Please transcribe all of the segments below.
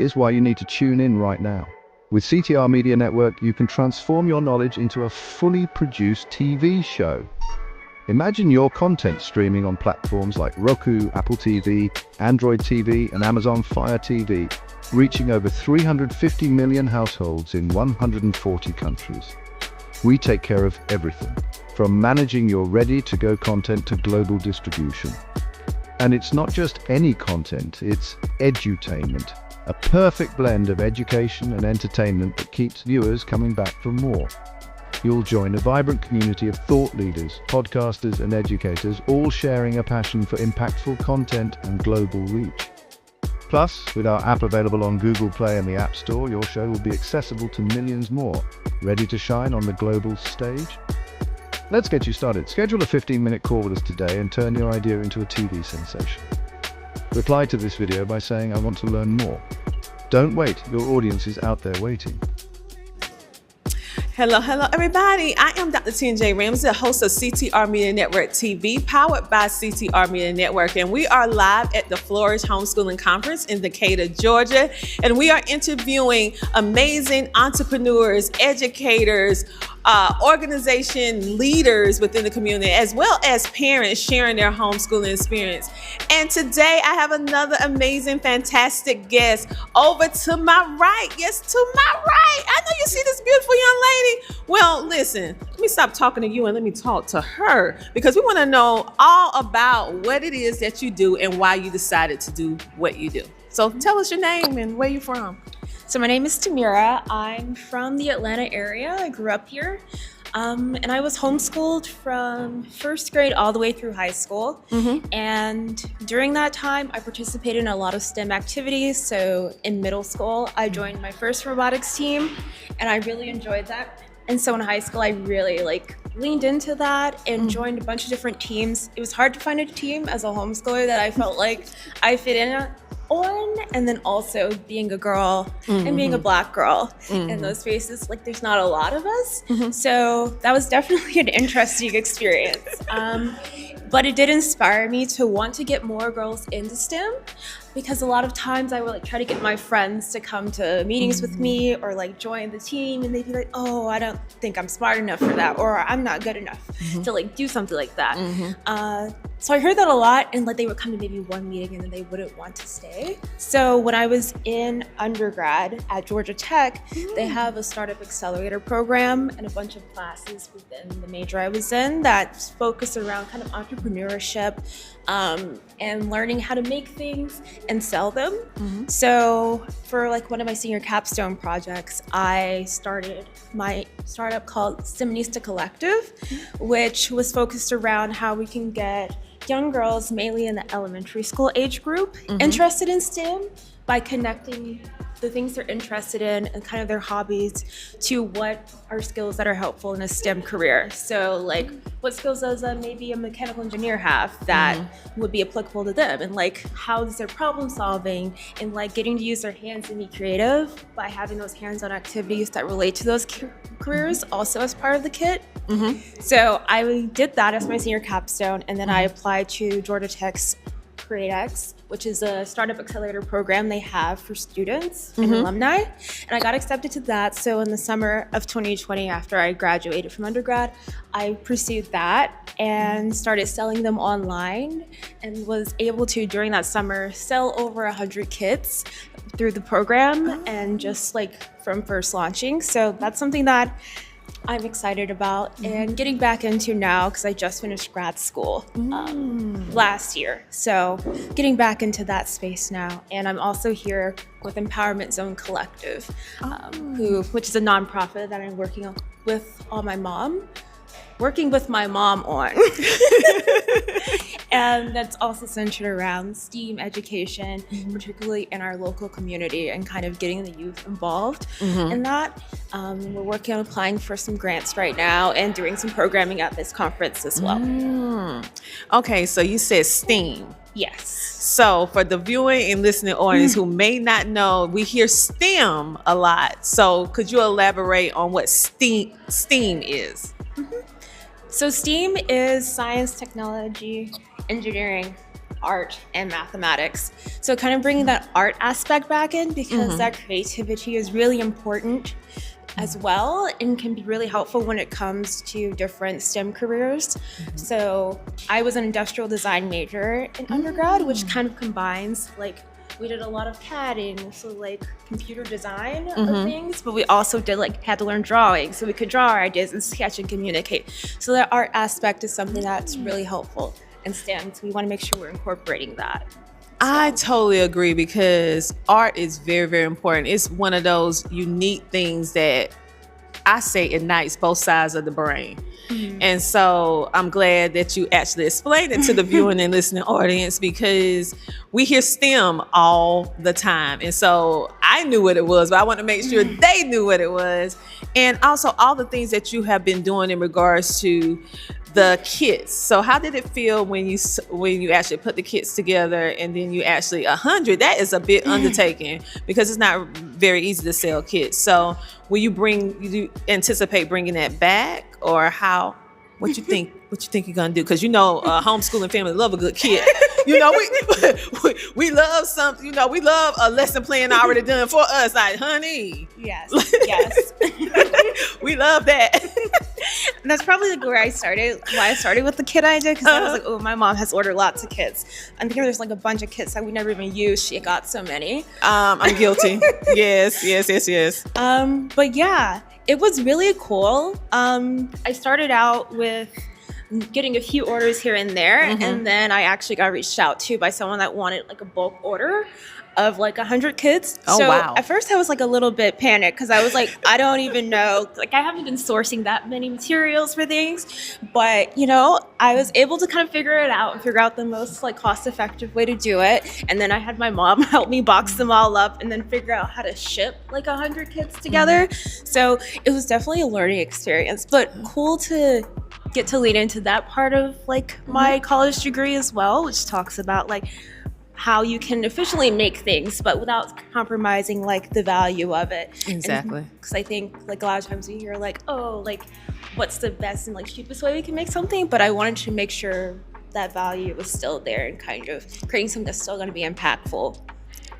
Here's why you need to tune in right now. With CTR Media Network, you can transform your knowledge into a fully produced TV show. Imagine your content streaming on platforms like Roku, Apple TV, Android TV, and Amazon Fire TV, reaching over 350 million households in 140 countries. We take care of everything, from managing your ready-to-go content to global distribution. And it's not just any content, it's edutainment, a perfect blend of education and entertainment that keeps viewers coming back for more. You'll join a vibrant community of thought leaders, podcasters, and educators, all sharing a passion for impactful content and global reach. Plus, with our app available on Google Play and the App Store, your show will be accessible to millions more. Ready to shine on the global stage? Let's get you started. Schedule a 15-minute call with us today and turn your idea into a TV sensation. Reply to this video by saying, "I want to learn more." Don't wait, your audience is out there waiting. Hello, everybody. I am Dr. T.J. Ramsey, the host of CTR Media Network TV, powered by CTR Media Network. And we are live at the Flourish Homeschooling Conference in Decatur, Georgia. And we are interviewing amazing entrepreneurs, educators, organization leaders within the community, as well as parents sharing their homeschooling experience. And today I have another amazing, fantastic guest over to my right. Yes, to my right. I know you see this beautiful young lady. Well, listen, let me stop talking to you and let me talk to her, because we want to know all about what it is that you do and why you decided to do what you do. So tell us your name and where you're from. So my name is Tamira. I'm from the Atlanta area. I grew up here. And I was homeschooled from first grade all the way through high school. Mm-hmm. And during that time, I participated in a lot of STEM activities. So in middle school, I joined my first robotics team, and I really enjoyed that. And so in high school, I really leaned into that and joined a bunch of different teams. It was hard to find a team as a homeschooler that I felt like I fit in on, and then also being a girl and being a Black girl in those spaces, there's not a lot of us. So that was definitely an interesting experience. But it did inspire me to want to get more girls into STEM, because a lot of times I would try to get my friends to come to meetings with me or join the team, and they'd be like, "Oh, I don't think I'm smart enough for that," or "I'm not good enough to do something like that." So I heard that a lot, and they would come to maybe one meeting and then they wouldn't want to stay. So when I was in undergrad at Georgia Tech, they have a startup accelerator program and a bunch of classes within the major I was in that focus around kind of entrepreneurship and learning how to make things and sell them. So for one of my senior capstone projects, I started my startup called Steminista Collective, which was focused around how we can get young girls, mainly in the elementary school age group, interested in STEM by connecting the things they're interested in and kind of their hobbies to what are skills that are helpful in a STEM career. So what skills does maybe a mechanical engineer have that would be applicable to them, and how is their problem solving, and getting to use their hands and be creative by having those hands-on activities that relate to those careers also as part of the kit. So I did that as my senior capstone, and then I applied to Georgia Tech's CreateX, which is a startup accelerator program they have for students and alumni. And I got accepted to that. So in the summer of 2020, after I graduated from undergrad, I pursued that and started selling them online, and was able to, during that summer, sell over 100 kits through the program and just from first launching. So that's something that I'm excited about and getting back into now, because I just finished grad school last year. So getting back into that space now. And I'm also here with Empowerment Zone Collective, which is a nonprofit that I'm working with my mom on. And that's also centered around STEAM education, particularly in our local community, and kind of getting the youth involved in that. We're working on applying for some grants right now and doing some programming at this conference as well. Okay, so you said STEAM. Yes. So for the viewing and listening audience who may not know, we hear STEM a lot. So could you elaborate on what STEAM is? So STEAM is science, technology, engineering, art and mathematics. So kind of bringing that art aspect back in, because that creativity is really important as well and can be really helpful when it comes to different STEM careers. So I was an industrial design major in undergrad, which kind of combines, like, we did a lot of CADing, so like computer design of things, but we also did had to learn drawing, so we could draw our ideas and sketch and communicate. So that art aspect is something that's really helpful in STEM, so we want to make sure we're incorporating that. I totally agree, because art is very, very important. It's one of those unique things that I say ignites both sides of the brain. And so I'm glad that you actually explained it to the viewing and listening audience, because we hear STEM all the time. And so I knew what it was, but I want to make sure they knew what it was. And also all the things that you have been doing in regards to the kits. So how did it feel when you actually put the kits together, and then you actually 100? That is a big undertaking, because it's not very easy to sell kits. So will you anticipate bringing that back, or how? What you think? What you think you're gonna do? Because a homeschooling family love a good kit. We love something. We love a lesson plan already done for us. Like, honey, Yes. we love that. And that's probably where I started, why I started with the kit idea, because I was like, oh, my mom has ordered lots of kits. I'm thinking there's a bunch of kits that we never even used. She got so many. I'm guilty. Yes. But yeah, it was really cool. I started out with getting a few orders here and there, and then I actually got reached out to by someone that wanted a bulk order of 100 kits. Oh, so wow. At first I was a little bit panicked, because I was like, I don't even know, I haven't been sourcing that many materials for things, but I was able to kind of figure it out and figure out the most cost effective way to do it. And then I had my mom help me box them all up and then figure out how to ship 100 kits together. So it was definitely a learning experience, but cool to get to lead into that part of my college degree as well, which talks about how you can efficiently make things, but without compromising the value of it. Exactly. Because I think a lot of times we hear what's the best and cheapest way we can make something, but I wanted to make sure that value was still there and kind of creating something that's still going to be impactful.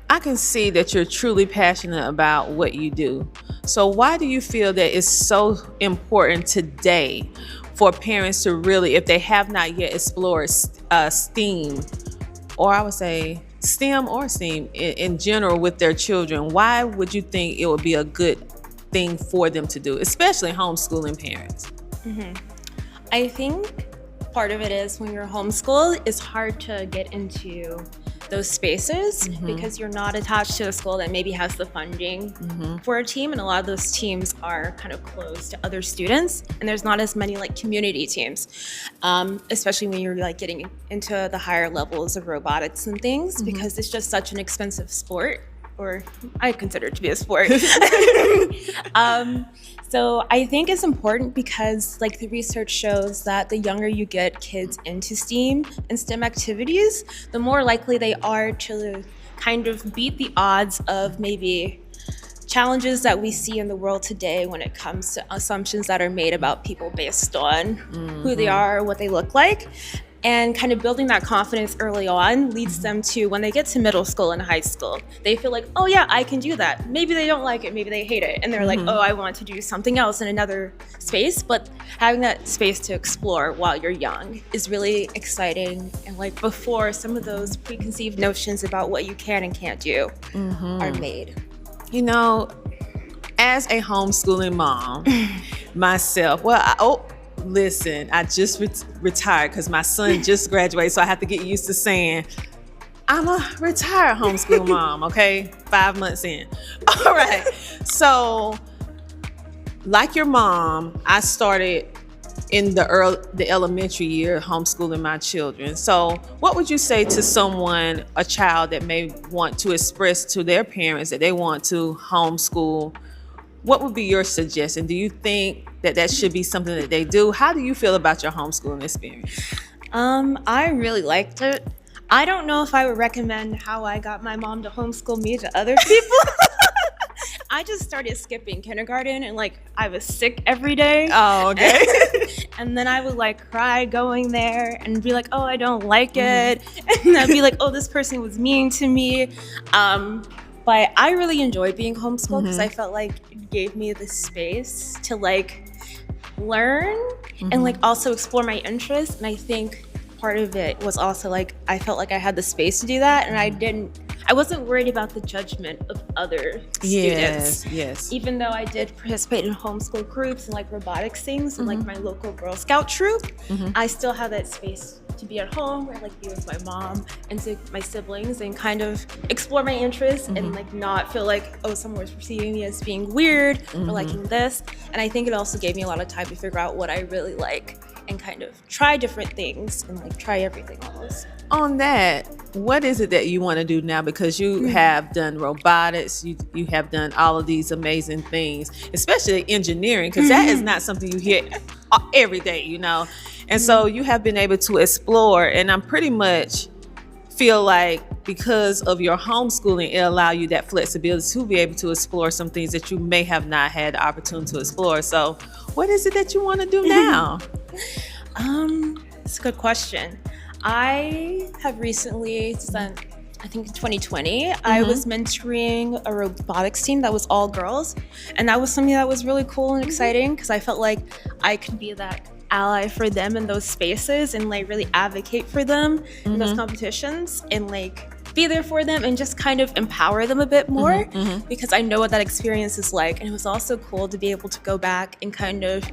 I can see that you're truly passionate about what you do. So why do you feel that it's so important today for parents to really, if they have not yet explored STEAM, or I would say STEM or STEAM in general with their children, why would you think it would be a good thing for them to do, especially homeschooling parents? I think part of it is when you're homeschooled, it's hard to get into those spaces because you're not attached to a school that maybe has the funding for a team, and a lot of those teams are kind of closed to other students, and there's not as many community teams, especially when you're getting into the higher levels of robotics and things, because it's just such an expensive sport, or I consider it to be a sport. So I think it's important because the research shows that the younger you get kids into STEAM and STEM activities, the more likely they are to kind of beat the odds of maybe challenges that we see in the world today when it comes to assumptions that are made about people based on who they are, what they look like. And kind of building that confidence early on leads them to, when they get to middle school and high school, they feel oh yeah, I can do that. Maybe they don't like it, maybe they hate it, and they're oh, I want to do something else in another space. But having that space to explore while you're young is really exciting, and before some of those preconceived notions about what you can and can't do are made. As a homeschooling mom myself, listen, I just retired because my son just graduated, so I have to get used to saying I'm a retired homeschool mom, okay? 5 months in. All right. So, like your mom, I started in the elementary year homeschooling my children. So, what would you say to a child that may want to express to their parents that they want to homeschool? What would be your suggestion? Do you think that should be something that they do? How do you feel about your homeschooling experience? I really liked it. I don't know if I would recommend how I got my mom to homeschool me to other people. I just started skipping kindergarten, and like I was sick every day. Oh, okay. And then I would like cry going there and be like, oh, I don't like it. And I'd be like, oh, this person was mean to me. But I really enjoyed being homeschooled because I felt like it gave me the space to like learn and like also explore my interests. And I think part of it was also like I felt like I had the space to do that, and I wasn't worried about the judgment of other students. Yes. Even though I did participate in homeschool groups and like robotics things and like my local Girl Scout troop, I still had that space to be at home or like be with my mom and to my siblings and kind of explore my interests and like not feel like, oh, someone was perceiving me as being weird or liking this. And I think it also gave me a lot of time to figure out what I really like and kind of try different things and like try everything almost. On that, what is it that you want to do now? Because you have done robotics, you have done all of these amazing things, especially engineering, because that is not something you hear every day, you know? And so you have been able to explore, and I'm pretty much feel like because of your homeschooling, it allow you that flexibility to be able to explore some things that you may have not had the opportunity to explore. So what is it that you want to do now? It's a good question. I have recently done, I think in 2020, I was mentoring a robotics team that was all girls. And that was something that was really cool and exciting because I felt like I could be that ally for them in those spaces and like really advocate for them in those competitions and like be there for them and just kind of empower them a bit more because I know what that experience is like. And it was also cool to be able to go back and kind of,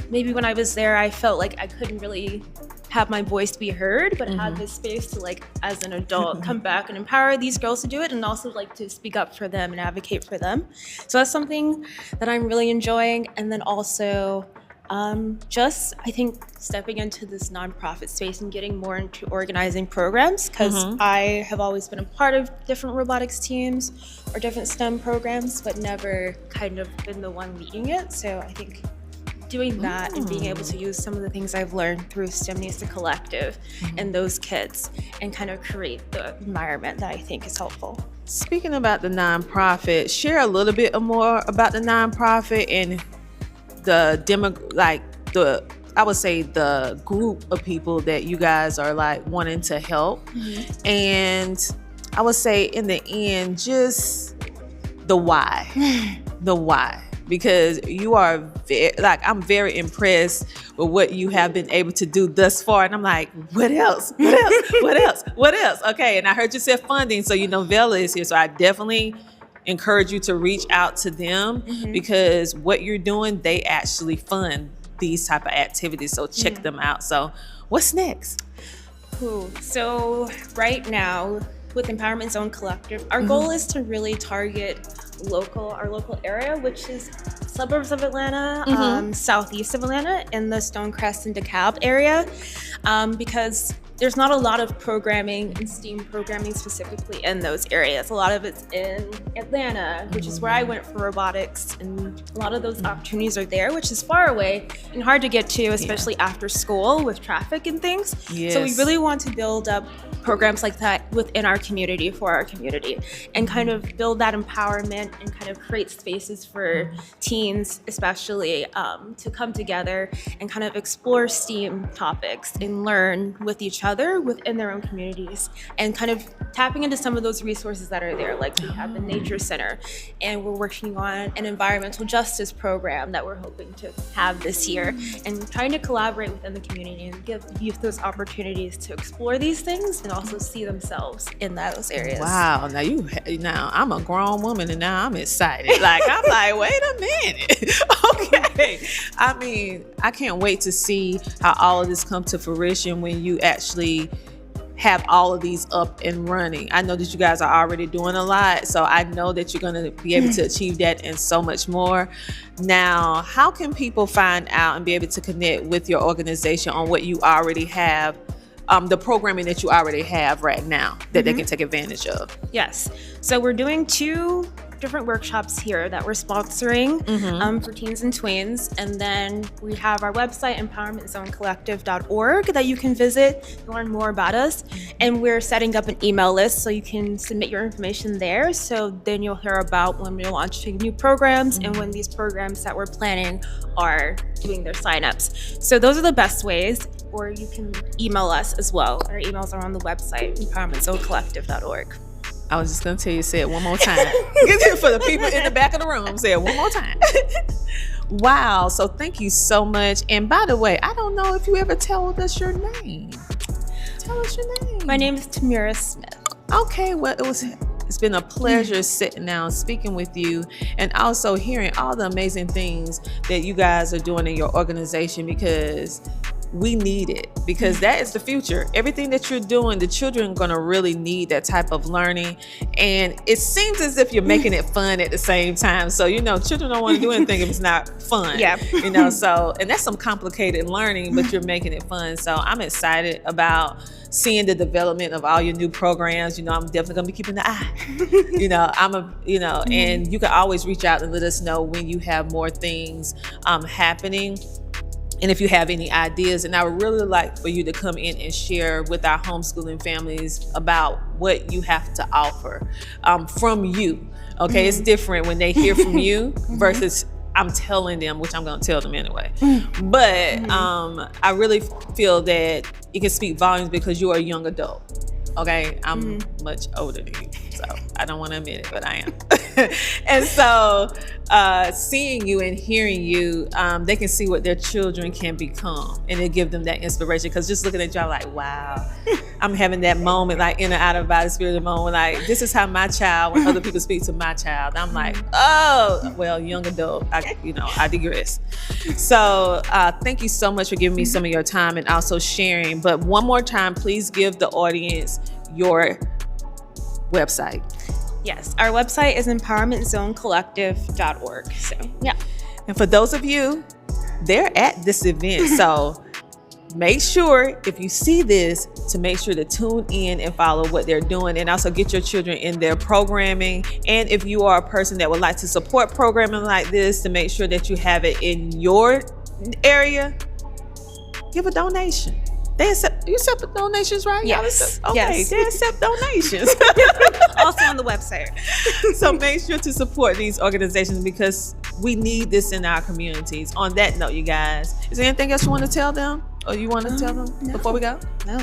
maybe when I was there, I felt like I couldn't really have my voice be heard, but had this space to like, as an adult, come back and empower these girls to do it and also like to speak up for them and advocate for them. So that's something that I'm really enjoying. And then also just, I think, stepping into this nonprofit space and getting more into organizing programs because I have always been a part of different robotics teams or different STEM programs, but never kind of been the one leading it. So I think doing that and being able to use some of the things I've learned through STEMnesia Collective and those kids and kind of create the environment that I think is helpful. Speaking about the nonprofit, share a little bit more about the nonprofit and the I would say the group of people that you guys are like wanting to help. And I would say in the end, just the why. The why. Because you are I'm very impressed with what you have been able to do thus far. And I'm like, what else? What else? Okay. And I heard you said funding. So, you know, Vela is here. So I definitely encourage you to reach out to them because what you're doing, they actually fund these type of activities. So check them out. So what's next? Cool. So right now with Empowerment Zone Collective, our goal is to really target our local area, which is suburbs of Atlanta, southeast of Atlanta, in the Stonecrest and DeKalb area, because there's not a lot of programming and STEAM programming specifically in those areas. A lot of it's in Atlanta, which is where I went for robotics, and a lot of those opportunities are there, which is far away and hard to get to, especially after school with traffic and things. So we really want to build up programs like that within our community, for our community, and kind of build that empowerment and kind of create spaces for teens especially to come together and kind of explore STEAM topics and learn with each other within their own communities, and kind of tapping into some of those resources that are there. Like we have the Nature Center, and we're working on an environmental justice program that we're hoping to have this year, and trying to collaborate within the community and give youth those opportunities to explore these things and also see themselves in those areas. Wow. Now I'm a grown woman and now I'm excited. Like, I'm like, wait a minute. Okay. I mean, I can't wait to see how all of this come to fruition when you actually have all of these up and running. I know that you guys are already doing a lot, so I know that you're going to be able to achieve that and so much more. Now, how can people find out and be able to connect with your organization on what you already have, the programming that you already have right now that they can take advantage of? Yes. So we're doing 2 different workshops here that we're sponsoring for teens and tweens. And then we have our website, empowermentzonecollective.org, that you can visit to learn more about us. And we're setting up an email list so you can submit your information there. So then you'll hear about when we're launching new programs and when these programs that we're planning are doing their signups. So those are the best ways. Or you can email us as well. Our emails are on the website, empowermentzonecollective.org. I was just going to tell you, say it one more time. For the people in the back of the room, say it one more time. Wow. So thank you so much. And by the way, I don't know if you ever told us your name. Tell us your name. My name is Tamira Smith. Okay. Well, it's been a pleasure sitting down, speaking with you, and also hearing all the amazing things that you guys are doing in your organization, because we need it, because that is the future. Everything that you're doing, the children are going to really need that type of learning. And it seems as if you're making it fun at the same time. So, children don't want to do anything if it's not fun. Yeah. So, and that's some complicated learning, but you're making it fun. So I'm excited about seeing the development of all your new programs. I'm definitely going to be keeping the eye. And you can always reach out and let us know when you have more things happening. And if you have any ideas, and I would really like for you to come in and share with our homeschooling families about what you have to offer from you. Okay, It's different when they hear from you versus I'm telling them, which I'm going to tell them anyway. But I really feel that it can speak volumes because you are a young adult. Okay, I'm much older than you, so I don't want to admit it, but I am. And so seeing you and hearing you, they can see what their children can become, and it give them that inspiration. Because just looking at you, I'm like, wow, I'm having that moment, like in and out of body spirit moment, like this is how my child, when other people speak to my child, I'm like, oh, well, young adult, I digress. So thank you so much for giving me some of your time and also sharing. But one more time, please give the audience your website. Yes, our website is empowermentzonecollective.org. So, yeah. And for those of you, they're at this event. So make sure, if you see this, to make sure to tune in and follow what they're doing, and also get your children in their programming. And if you are a person that would like to support programming like this, to make sure that you have it in your area, give a donation. You accept donations, right? Yes. Okay, yes. They accept donations. Also on the website. So make sure to support these organizations, because we need this in our communities. On that note, you guys, is there anything else you want to tell them? Or you want to tell them before we go? No.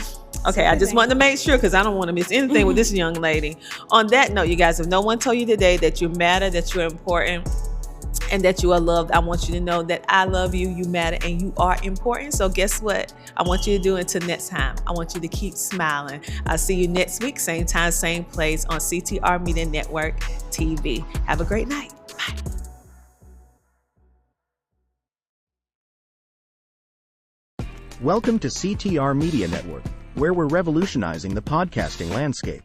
Okay, I just wanted to make sure, because I don't want to miss anything with this young lady. On that note, you guys, if no one told you today that you matter, that you're important, and that you are loved, I want you to know that I love you, you matter, and you are important. So guess what? I want you to do until next time. I want you to keep smiling. I'll see you next week, same time, same place on CTR Media Network TV. Have a great night. Bye. Welcome to CTR Media Network, where we're revolutionizing the podcasting landscape.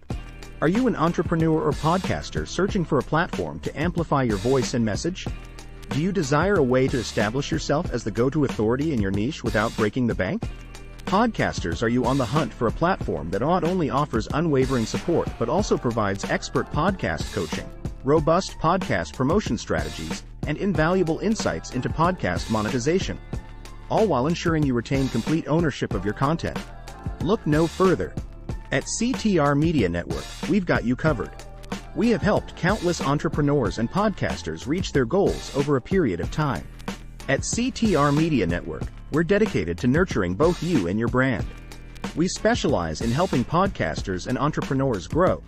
Are you an entrepreneur or podcaster searching for a platform to amplify your voice and message? Do you desire a way to establish yourself as the go-to authority in your niche without breaking the bank? Podcasters, are you on the hunt for a platform that not only offers unwavering support but also provides expert podcast coaching, robust podcast promotion strategies, and invaluable insights into podcast monetization, all while ensuring you retain complete ownership of your content? Look no further. At CTR Media Network, we've got you covered. We have helped countless entrepreneurs and podcasters reach their goals over a period of time. At CTR Media Network, we're dedicated to nurturing both you and your brand. We specialize in helping podcasters and entrepreneurs grow.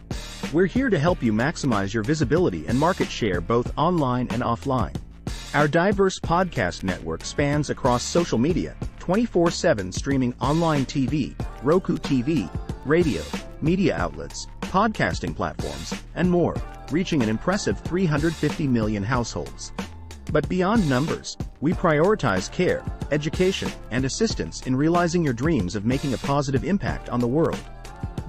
We're here to help you maximize your visibility and market share both online and offline. Our diverse podcast network spans across social media, 24/7 streaming online TV, Roku TV, radio, media outlets, podcasting platforms, and more, reaching an impressive 350 million households. But beyond numbers, we prioritize care, education, and assistance in realizing your dreams of making a positive impact on the world.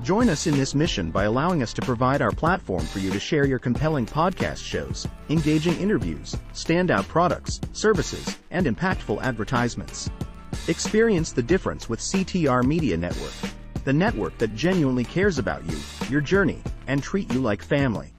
Join us in this mission by allowing us to provide our platform for you to share your compelling podcast shows, engaging interviews, standout products, services, and impactful advertisements. Experience the difference with CTR Media Network, the network that genuinely cares about you, your journey, and treat you like family.